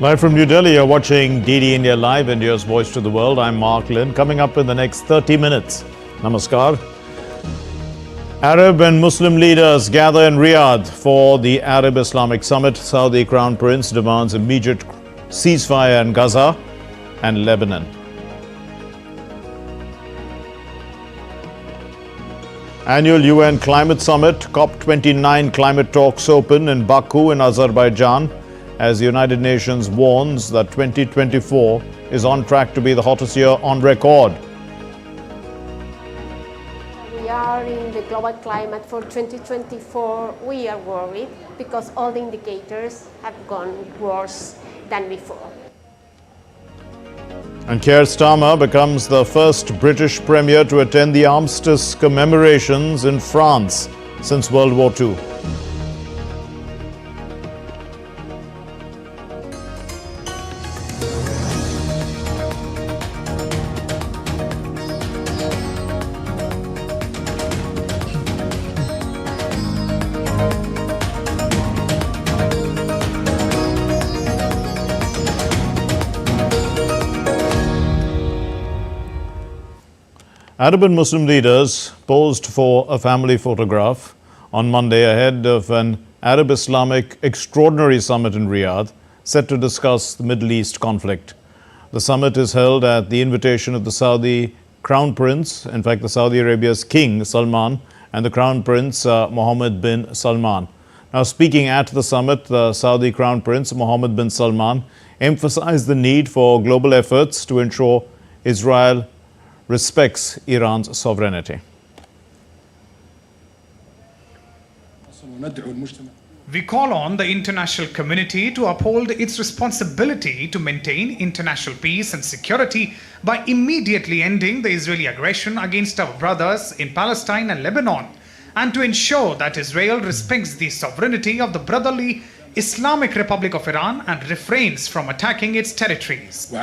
Live from New Delhi, you're watching DD India Live, India's voice to the world. I'm Mark Lynn. Coming up in the next 30 minutes. Namaskar. Arab and Muslim leaders gather in Riyadh for the Arab Islamic Summit. Saudi Crown Prince demands immediate ceasefire in Gaza and Lebanon. Annual UN Climate Summit, COP29 climate talks open in Baku in Azerbaijan, as the United Nations warns that 2024 is on track to be the hottest year on record. We are in the global climate for 2024. We are worried because all the indicators have gone worse than before. And Keir Starmer becomes the first British Premier to attend the Armistice commemorations in France since World War II. Arab and Muslim leaders posed for a family photograph on Monday ahead of an Arab Islamic Extraordinary Summit in Riyadh, set to discuss the Middle East conflict. The summit is held at the invitation of the Saudi Crown Prince, in fact the Saudi Arabia's King Salman, and the Crown Prince Mohammed bin Salman. Now, speaking at the summit, the Saudi Crown Prince Mohammed bin Salman emphasized the need for global efforts to ensure Israel respects Iran's sovereignty. We call on the international community to uphold its responsibility to maintain international peace and security by immediately ending the Israeli aggression against our brothers in Palestine and Lebanon, and to ensure that Israel respects the sovereignty of the brotherly Islamic Republic of Iran and refrains from attacking its territories.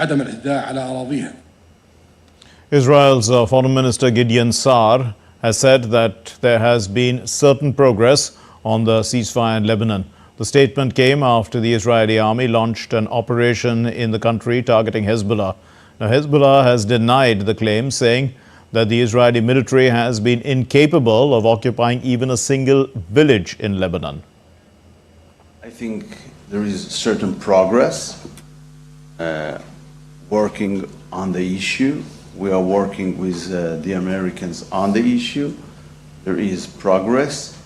Israel's Foreign Minister Gideon Czar has said that there has been certain progress on the ceasefire in Lebanon. The statement came after the Israeli army launched an operation in the country targeting Hezbollah. Now, Hezbollah has denied the claim, saying that the Israeli military has been incapable of occupying even a single village in Lebanon. I think there is certain progress working on the issue. We are working with the Americans on the issue. There is progress.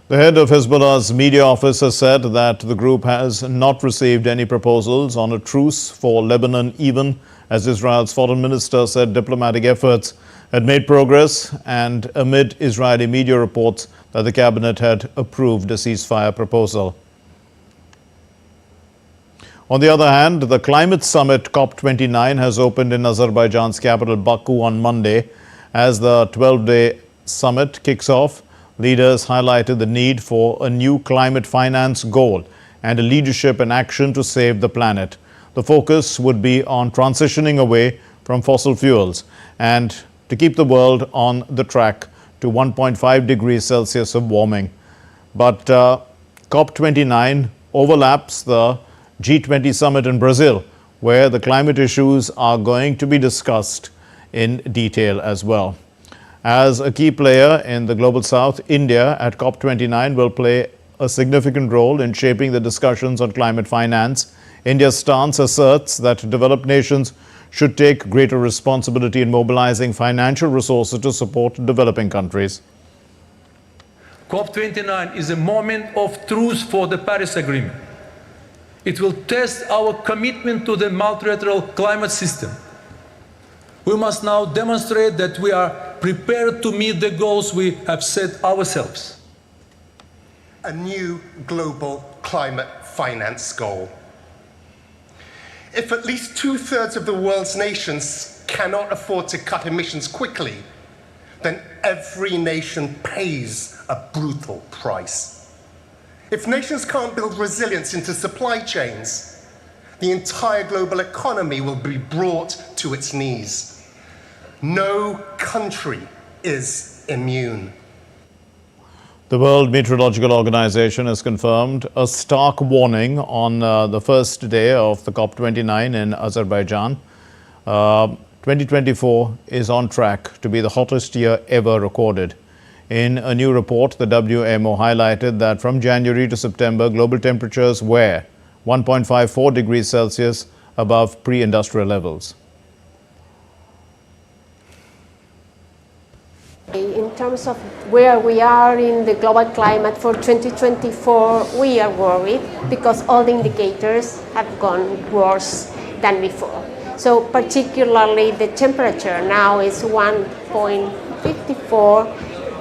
The head of Hezbollah's media office has said that the group has not received any proposals on a truce for Lebanon, even as Israel's foreign minister said diplomatic efforts had made progress, and amid Israeli media reports that the cabinet had approved a ceasefire proposal. On the other hand, the climate summit COP29 has opened in Azerbaijan's capital Baku on Monday. As the 12-day summit kicks off, leaders highlighted the need for a new climate finance goal and a leadership and action to save the planet. The focus would be on transitioning away from fossil fuels and to keep the world on the track to 1.5 degrees Celsius of warming. But COP29 overlaps the G20 summit in Brazil, where the climate issues are going to be discussed in detail as well. As a key player in the global south, India at COP29 will play a significant role in shaping the discussions on climate finance. India's stance asserts that developed nations should take greater responsibility in mobilizing financial resources to support developing countries. COP29 is a moment of truth for the Paris Agreement. It will test our commitment to the multilateral climate system. We must now demonstrate that we are prepared to meet the goals we have set ourselves. A new global climate finance goal. If at least 2/3 of the world's nations cannot afford to cut emissions quickly, then every nation pays a brutal price. If nations can't build resilience into supply chains, the entire global economy will be brought to its knees. No country is immune. The World Meteorological Organization has confirmed a stark warning on the first day of the COP29 in Azerbaijan. 2024 is on track to be the hottest year ever recorded. In a new report, the WMO highlighted that from January to September, global temperatures were 1.54 degrees Celsius above pre-industrial levels. In terms of where we are in the global climate for 2024, we are worried because all the indicators have gone worse than before. So particularly the temperature now is 1.54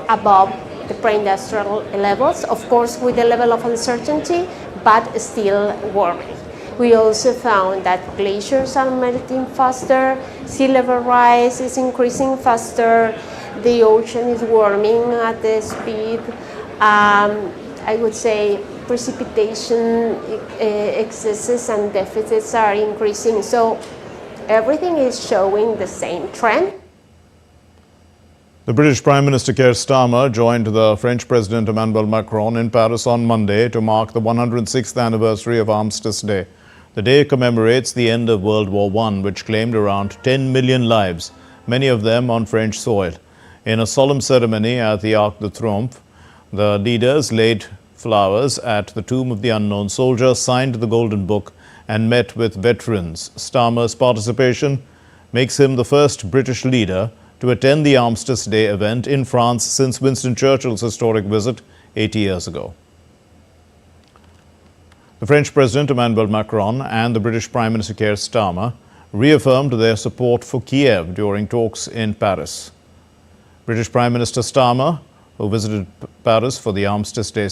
above the pre-industrial levels, of course with a level of uncertainty, but still worrying. We also found that glaciers are melting faster, sea level rise is increasing faster, the ocean is warming at the speed. I would say precipitation excesses and deficits are increasing. So everything is showing the same trend. The British Prime Minister Keir Starmer joined the French President Emmanuel Macron in Paris on Monday to mark the 106th anniversary of Armistice Day. The day commemorates the end of World War I, which claimed around 10 million lives, many of them on French soil. In a solemn ceremony at the Arc de Triomphe, the leaders laid flowers at the tomb of the unknown soldier, signed the Golden Book, and met with veterans. Starmer's participation makes him the first British leader to attend the Armistice Day event in France since Winston Churchill's historic visit 80 years ago. The French President Emmanuel Macron and the British Prime Minister Keir Starmer reaffirmed their support for Kiev during talks in Paris. British Prime Minister Starmer, who visited Paris for the Armistice Day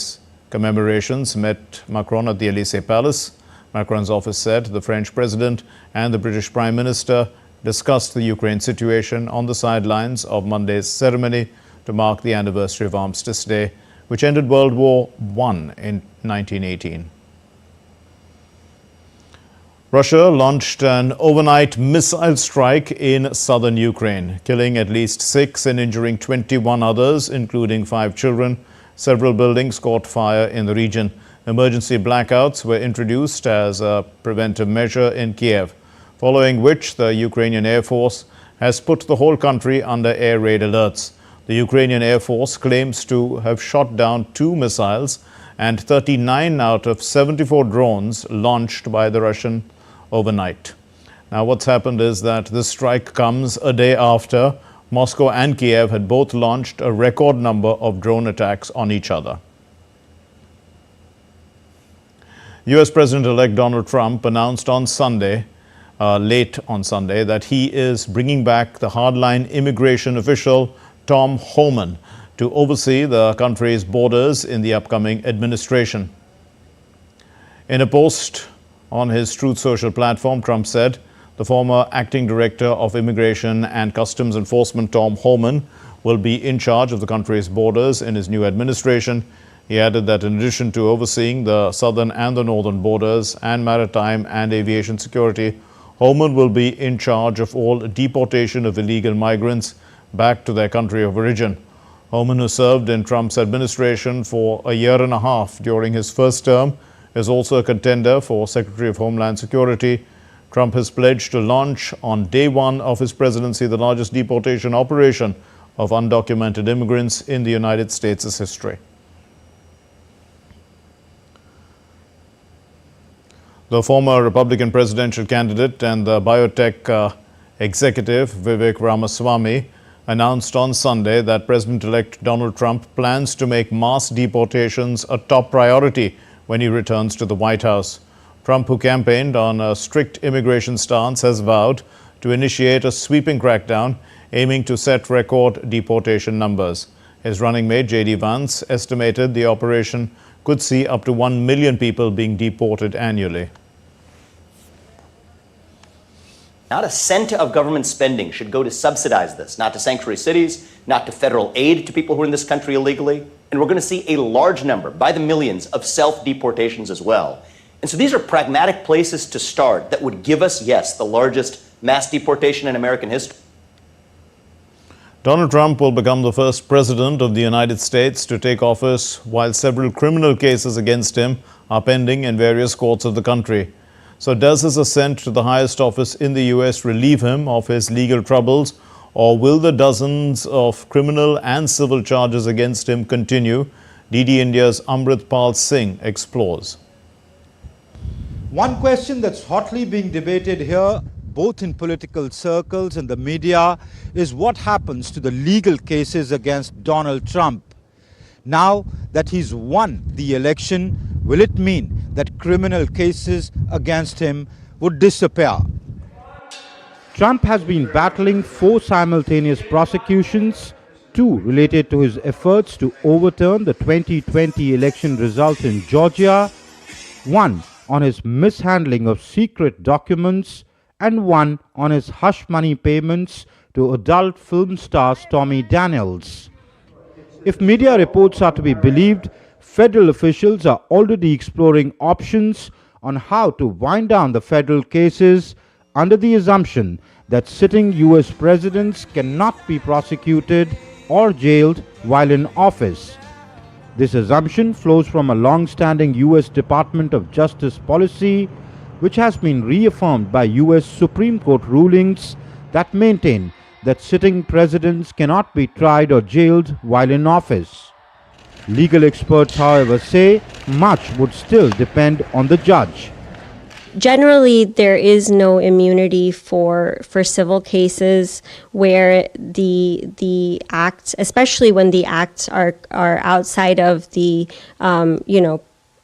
commemorations, met Macron at the Élysée Palace. Macron's office said the French President and the British Prime Minister discussed the Ukraine situation on the sidelines of Monday's ceremony to mark the anniversary of Armistice Day, which ended World War I in 1918. Russia launched an overnight missile strike in southern Ukraine, killing at least 6 and injuring 21 others, including 5 children. Several buildings caught fire in the region. Emergency blackouts were introduced as a preventive measure in Kiev, following which the Ukrainian Air Force has put the whole country under air raid alerts. The Ukrainian Air Force claims to have shot down 2 missiles and 39 out of 74 drones launched by the Russian overnight. Now, what's happened is that this strike comes a day after Moscow and Kiev had both launched a record number of drone attacks on each other. US President-elect Donald Trump announced on Sunday, late on Sunday, that he is bringing back the hardline immigration official Tom Homan to oversee the country's borders in the upcoming administration. In a post on his Truth Social platform, Trump said the former acting director of Immigration and Customs Enforcement, Tom Homan, will be in charge of the country's borders in his new administration. He added that in addition to overseeing the southern and the northern borders and maritime and aviation security, Homan will be in charge of all deportation of illegal migrants back to their country of origin. Homan, who served in Trump's administration for a year and a half during his first term, is also a contender for Secretary of Homeland Security. Trump has pledged to launch on day one of his presidency the largest deportation operation of undocumented immigrants in the United States' history. The former Republican presidential candidate and the biotech executive Vivek Ramaswamy announced on Sunday that President-elect Donald Trump plans to make mass deportations a top priority when he returns to the White House. Trump, who campaigned on a strict immigration stance, has vowed to initiate a sweeping crackdown aiming to set record deportation numbers. His running mate, J.D. Vance, estimated the operation could see up to 1 million people being deported annually. Not a cent of government spending should go to subsidize this, not to sanctuary cities, not to federal aid to people who are in this country illegally. And we're going to see a large number, by the millions, of self-deportations as well. And so these are pragmatic places to start that would give us, yes, the largest mass deportation in American history. Donald Trump will become the first president of the United States to take office while several criminal cases against him are pending in various courts of the country. So does his ascent to the highest office in the US relieve him of his legal troubles, or will the dozens of criminal and civil charges against him continue? DD India's Amritpal Singh explores. One question that's hotly being debated here, both in political circles and the media, is what happens to the legal cases against Donald Trump. Now that he's won the election, will it mean that criminal cases against him would disappear? Trump has been battling 4 simultaneous prosecutions, 2 related to his efforts to overturn the 2020 election result in Georgia, 1 on his mishandling of secret documents, and 1 on his hush money payments to adult film star Stormy Daniels. If media reports are to be believed, federal officials are already exploring options on how to wind down the federal cases under the assumption that sitting US presidents cannot be prosecuted or jailed while in office. This assumption flows from a long-standing US Department of Justice policy, which has been reaffirmed by US Supreme Court rulings that maintain that sitting presidents cannot be tried or jailed while in office. Legal experts, however, say much would still depend on the judge. Generally, there is no immunity for civil cases where the acts, especially when the acts are outside of the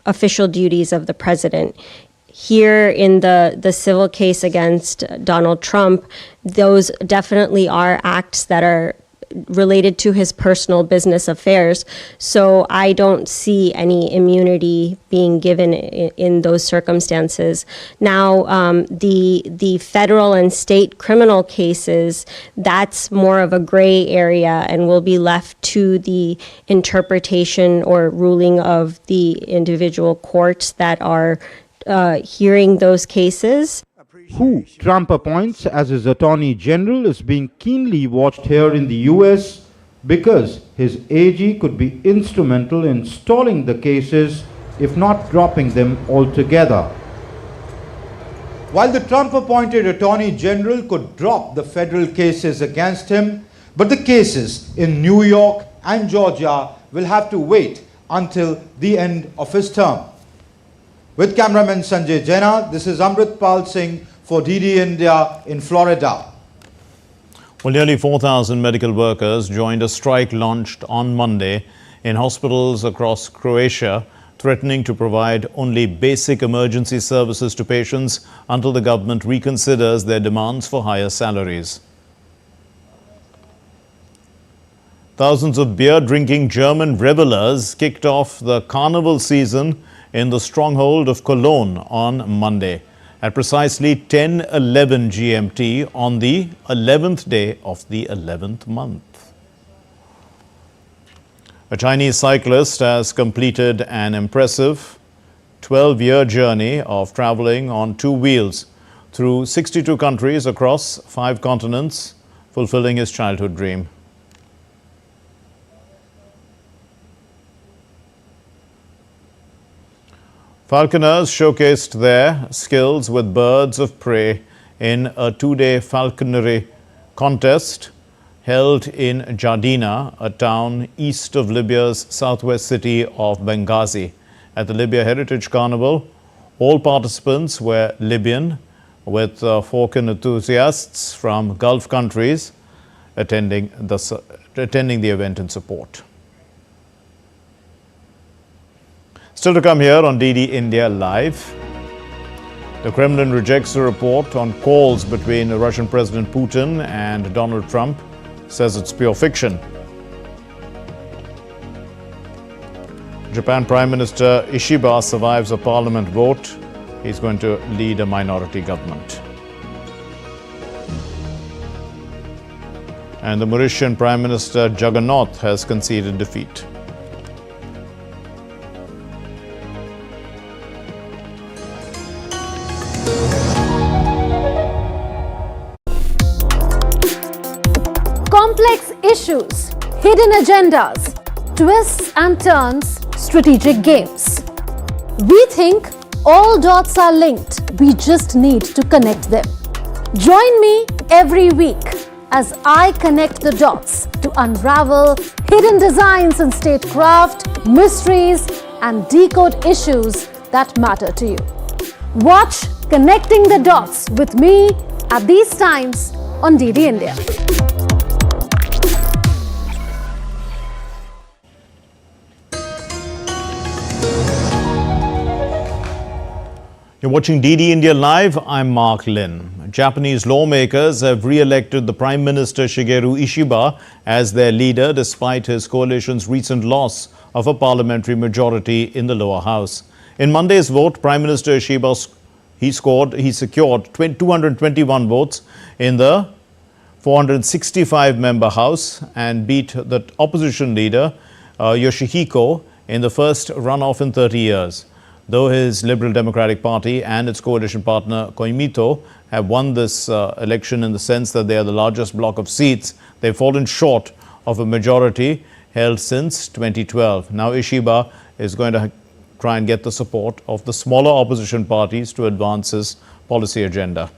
official duties of the president. Here in the civil case against Donald Trump, those definitely are acts that are related to his personal business affairs. So I don't see any immunity being given in those circumstances. Now, the federal and state criminal cases, that's more of a gray area and will be left to the interpretation or ruling of the individual courts that are hearing those cases. Who Trump appoints as his Attorney General is being keenly watched here in the US because his AG could be instrumental in stalling the cases, if not dropping them altogether. While the Trump-appointed Attorney General could drop the federal cases against him, but the cases in New York and Georgia will have to wait until the end of his term. With cameraman Sanjay Jaina, this is Amritpal Singh for DD India in Florida. Well, nearly 4,000 medical workers joined a strike launched on Monday in hospitals across Croatia, threatening to provide only basic emergency services to patients until the government reconsiders their demands for higher salaries. Thousands of beer-drinking German revelers kicked off the carnival season in the stronghold of Cologne on Monday at precisely 10:11 GMT on the 11th day of the 11th month. A Chinese cyclist has completed an impressive 12-year journey of traveling on 2 wheels through 62 countries across 5 continents, fulfilling his childhood dream. Falconers showcased their skills with birds of prey in a 2-day falconry contest held in Jardina, a town east of Libya's southwest city of Benghazi. At the Libya Heritage Carnival, all participants were Libyan, with falcon enthusiasts from Gulf countries attending the event in support. Still to come here on DD India Live. The Kremlin rejects the report on calls between Russian President Putin and Donald Trump, says it's pure fiction. Japan Prime Minister Ishiba survives a parliament vote. He's going to lead a minority government. And the Mauritian Prime Minister Jagannath has conceded defeat. Complex issues, hidden agendas, twists and turns, strategic games. We think all dots are linked. We just need to connect them. Join me every week as I connect the dots to unravel hidden designs in statecraft, mysteries, and decode issues that matter to you. Watch Connecting the Dots with me at these times on DD India. You're watching DD India Live. I'm Mark Lin. Japanese lawmakers have re-elected the Prime Minister Shigeru Ishiba as their leader despite his coalition's recent loss of a parliamentary majority in the lower house. In Monday's vote, Prime Minister Ishiba secured 221 votes in the 465-member House and beat the opposition leader Yoshihiko in the first runoff in 30 years. Though his Liberal Democratic Party and its coalition partner Koimito have won this election in the sense that they are the largest block of seats, they've fallen short of a majority held since 2012. Now Ishiba is going to try and get the support of the smaller opposition parties to advance his policy agenda.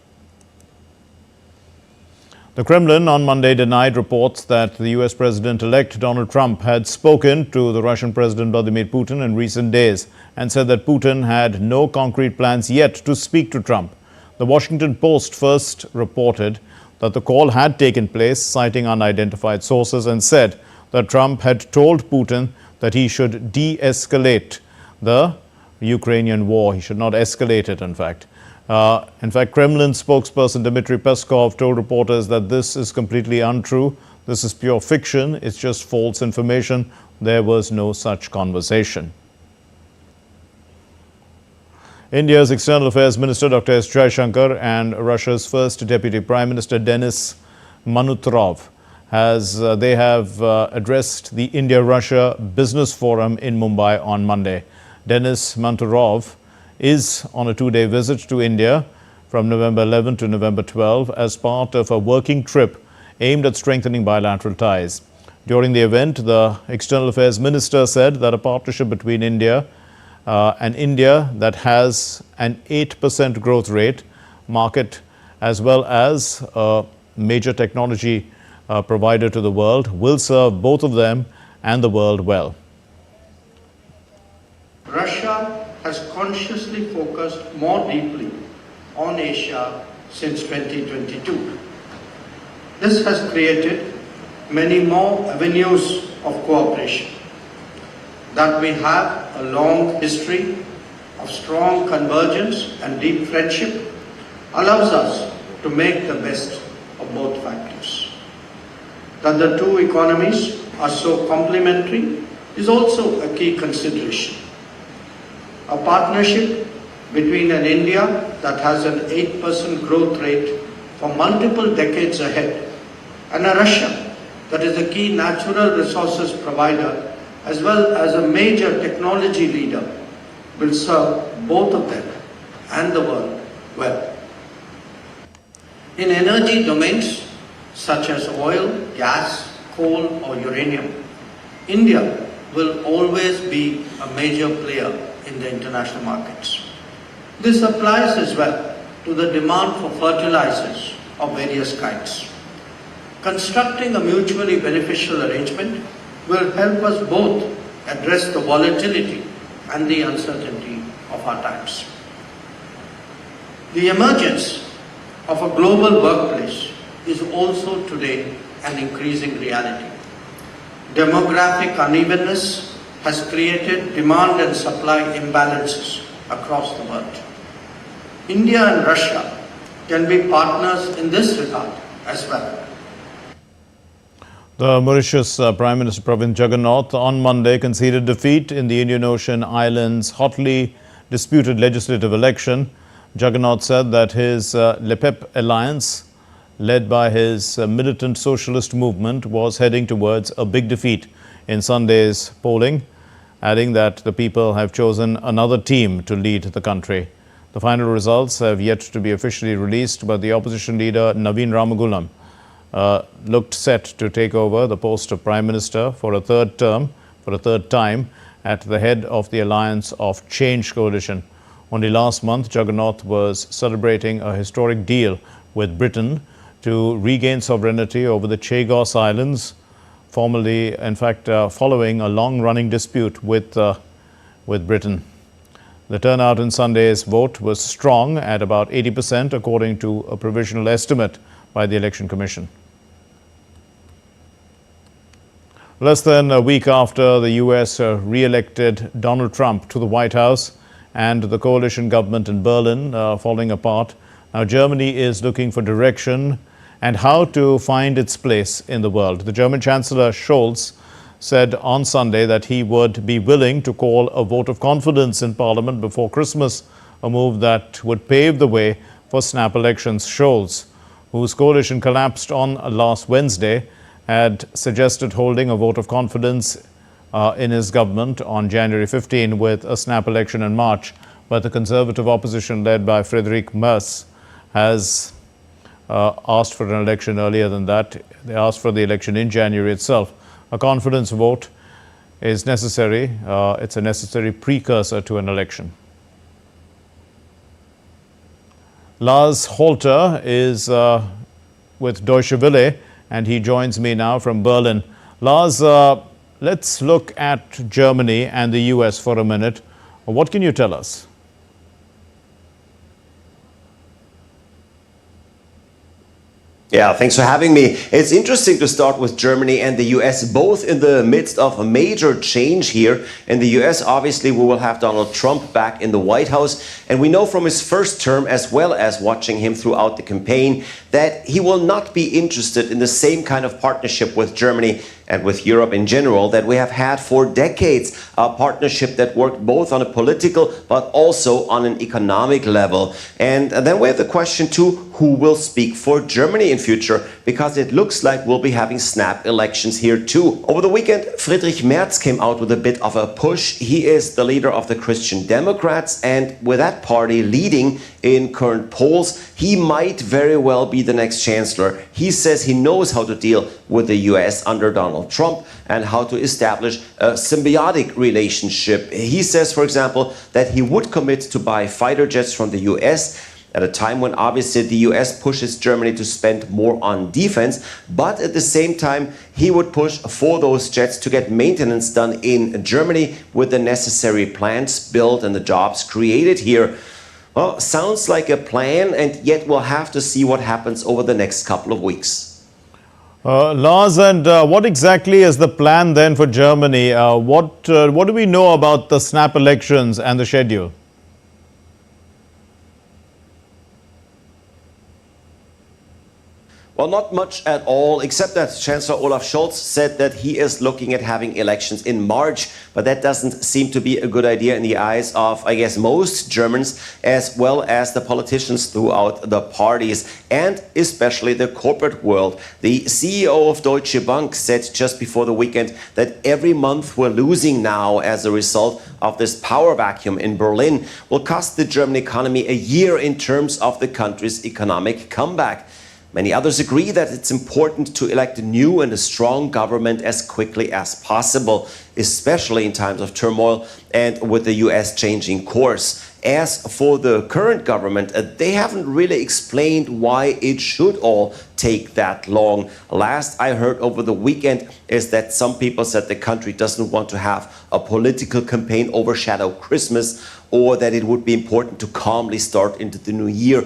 The Kremlin on Monday denied reports that the US President-elect Donald Trump had spoken to the Russian President Vladimir Putin in recent days and said that Putin had no concrete plans yet to speak to Trump. The Washington Post first reported that the call had taken place, citing unidentified sources, and said that Trump had told Putin that he should de-escalate the Ukrainian war. He should not escalate it, in fact. Kremlin spokesperson Dmitry Peskov told reporters that this is completely untrue. This is pure fiction. It's just false information. There was no such conversation. India's External Affairs Minister Dr. S. Jaishankar and Russia's first Deputy Prime Minister Denis Manutov have addressed the India-Russia Business Forum in Mumbai on Monday. Denis Manturov is on a two-day visit to India from November 11 to November 12 as part of a working trip aimed at strengthening bilateral ties. During the event, the External Affairs Minister said that a partnership between India and India that has an 8% growth rate, market as well as a major technology provider to the world will serve both of them and the world well. Russia has consciously focused more deeply on Asia since 2022. This has created many more avenues of cooperation. That we have a long history of strong convergence and deep friendship allows us to make the best of both factors. That the two economies are so complementary is also a key consideration. A partnership between an India that has an 8% growth rate for multiple decades ahead and a Russia that is a key natural resources provider as well as a major technology leader will serve both of them and the world well. In energy domains such as oil, gas, coal or uranium, India will always be a major player in the international markets. This applies as well to the demand for fertilizers of various kinds. Constructing a mutually beneficial arrangement will help us both address the volatility and the uncertainty of our times. The emergence of a global workplace is also today an increasing reality. Demographic unevenness has created demand and supply imbalances across the world. India and Russia can be partners in this regard as well. The Mauritius Prime Minister Pravind Jugnauth on Monday conceded defeat in the Indian Ocean Islands' hotly disputed legislative election. Jugnauth said that his LEPEP alliance, led by his militant socialist movement, was heading towards a big defeat in Sunday's polling, adding that the people have chosen another team to lead the country. The final results have yet to be officially released, but the opposition leader Naveen Ramagulam looked set to take over the post of Prime Minister for a third time at the head of the Alliance of Change coalition. Only last month, Jagannath was celebrating a historic deal with Britain to regain sovereignty over the Chagos Islands, formerly, in fact, following a long-running dispute with Britain. The turnout in Sunday's vote was strong at about 80%, according to a provisional estimate by the Election Commission. Less than a week after the U.S. re-elected Donald Trump to the White House and the coalition government in Berlin falling apart, now Germany is looking for direction and how to find its place in the world. The German Chancellor Scholz said on Sunday that he would be willing to call a vote of confidence in Parliament before Christmas, a move that would pave the way for snap elections. Scholz, whose coalition collapsed on last Wednesday, had suggested holding a vote of confidence in his government on January 15 with a snap election in March. But the Conservative opposition led by Friedrich Merz has asked for an election earlier than that. They asked for the election in January itself. A confidence vote is necessary. It's a necessary precursor to an election. Lars Holter is with Deutsche Welle, and he joins me now from Berlin. Lars, let's look at Germany and the US for a minute. What can you tell us? Yeah, thanks for having me. It's interesting to start with Germany and the US, both in the midst of a major change here. In the US, obviously, we will have Donald Trump back in the White House. And we know from his first term, as well as watching him throughout the campaign, that he will not be interested in the same kind of partnership with Germany and with Europe in general that we have had for decades, a partnership that worked both on a political but also on an economic level. And then we have the question too, who will speak for Germany in future, because it looks like we'll be having snap elections here too. Over the weekend, Friedrich Merz came out with a bit of a push. He is the leader of the Christian Democrats, and with that party leading in current polls, he might very well be the next chancellor. He says he knows how to deal with the US under Donald Trump and how to establish a symbiotic relationship. He says, for example, that he would commit to buy fighter jets from the US at a time when obviously the US pushes Germany to spend more on defense, but at the same time he would push for those jets to get maintenance done in Germany with the necessary plants built and the jobs created here. Well, sounds like a plan, and yet we'll have to see what happens over the next couple of weeks. Lars, and what exactly is the plan then for Germany? What do we know about the snap elections and the schedule? Well, not much at all, except that Chancellor Olaf Scholz said that he is looking at having elections in March, but that doesn't seem to be a good idea in the eyes of, I guess, most Germans, as well as the politicians throughout the parties, and especially the corporate world. The CEO of Deutsche Bank said just before the weekend that every month we're losing now as a result of this power vacuum in Berlin will cost the German economy a year in terms of the country's economic comeback. Many others agree that it's important to elect a new and a strong government as quickly as possible, especially in times of turmoil and with the US changing course. As for the current government, they haven't really explained why it should all take that long. Last I heard over the weekend is that some people said the country doesn't want to have a political campaign overshadow Christmas, or that it would be important to calmly start into the new year.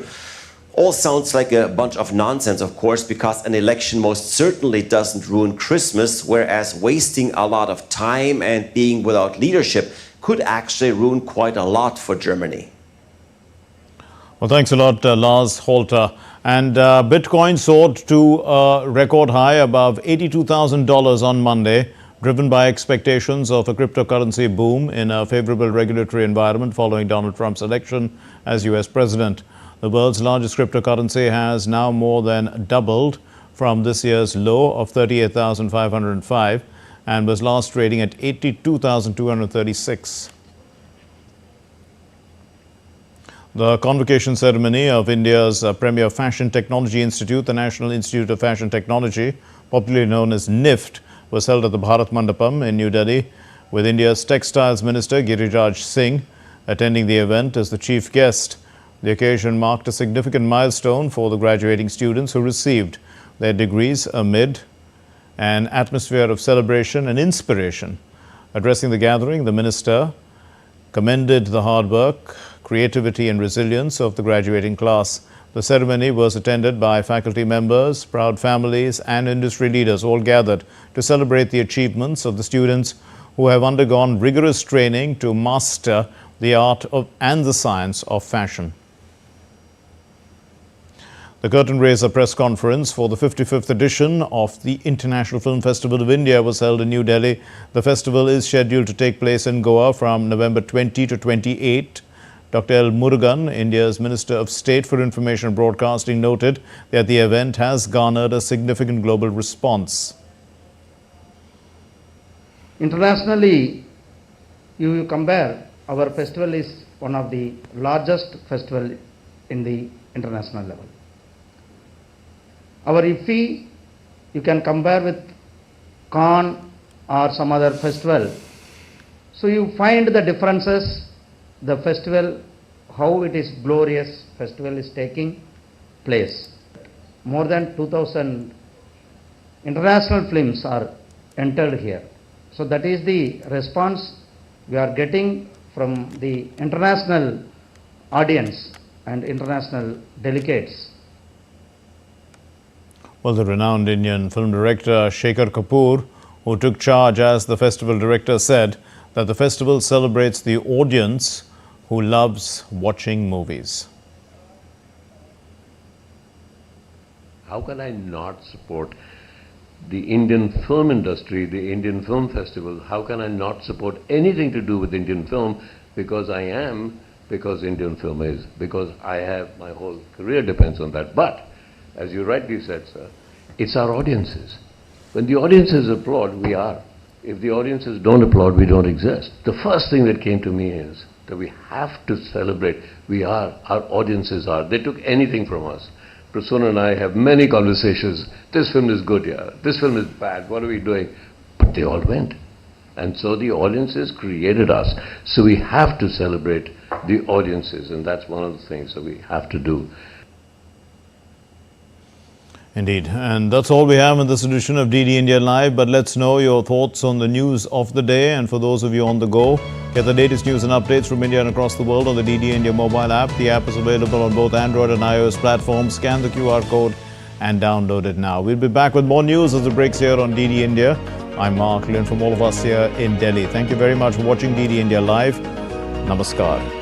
All sounds like a bunch of nonsense, of course, because an election most certainly doesn't ruin Christmas, whereas wasting a lot of time and being without leadership could actually ruin quite a lot for Germany. Well, thanks a lot, Lars Holter. And Bitcoin soared to a record high above $82,000 on Monday, driven by expectations of a cryptocurrency boom in a favorable regulatory environment following Donald Trump's election as US president. The world's largest cryptocurrency has now more than doubled from this year's low of 38,505 and was last trading at 82,236. The convocation ceremony of India's premier fashion technology institute, the National Institute of Fashion Technology, popularly known as NIFT, was held at the Bharat Mandapam in New Delhi, with India's Textiles Minister Giriraj Singh attending the event as the chief guest. The occasion marked a significant milestone for the graduating students who received their degrees amid an atmosphere of celebration and inspiration. Addressing the gathering, the minister commended the hard work, creativity and resilience of the graduating class. The ceremony was attended by faculty members, proud families and industry leaders, all gathered to celebrate the achievements of the students who have undergone rigorous training to master the art of and the science of fashion. The curtain raiser press conference for the 55th edition of the International Film Festival of India was held in New Delhi. The festival is scheduled to take place in Goa from November 20 to 28. Dr. L. Murugan, India's Minister of State for Information and Broadcasting, noted that the event has garnered a significant global response. Internationally, you compare, our festival is one of the largest festival in the international level. Our IFFI, you can compare with Cannes or some other festival. So you find the differences, the festival, how it is glorious festival is taking place. More than 2,000 international films are entered here. So that is the response we are getting from the international audience and international delegates. Well, the renowned Indian film director Shekhar Kapoor, who took charge as the festival director, said that the festival celebrates the audience who loves watching movies. How can I not support the Indian film industry, the Indian Film Festival? How can I not support anything to do with Indian film? Because I am, because Indian film is, because I have, my whole career depends on that. But, as you rightly said, sir, it's our audiences. When the audiences applaud, we are. If the audiences don't applaud, we don't exist. The first thing that came to me is that we have to celebrate. We are, our audiences are. They took anything from us. Prasar and I have many conversations. This film is good, yeah. This film is bad. What are we doing? But they all went. And so the audiences created us. So we have to celebrate the audiences, and that's one of the things that we have to do. Indeed. And that's all we have in this edition of DD India Live. But let's know your thoughts on the news of the day. And for those of you on the go, get the latest news and updates from India and across the world on the DD India mobile app. The app is available on both Android and iOS platforms. Scan the QR code and download it now. We'll be back with more news as it breaks here on DD India. I'm Mark Lynn from all of us here in Delhi. Thank you very much for watching DD India Live. Namaskar.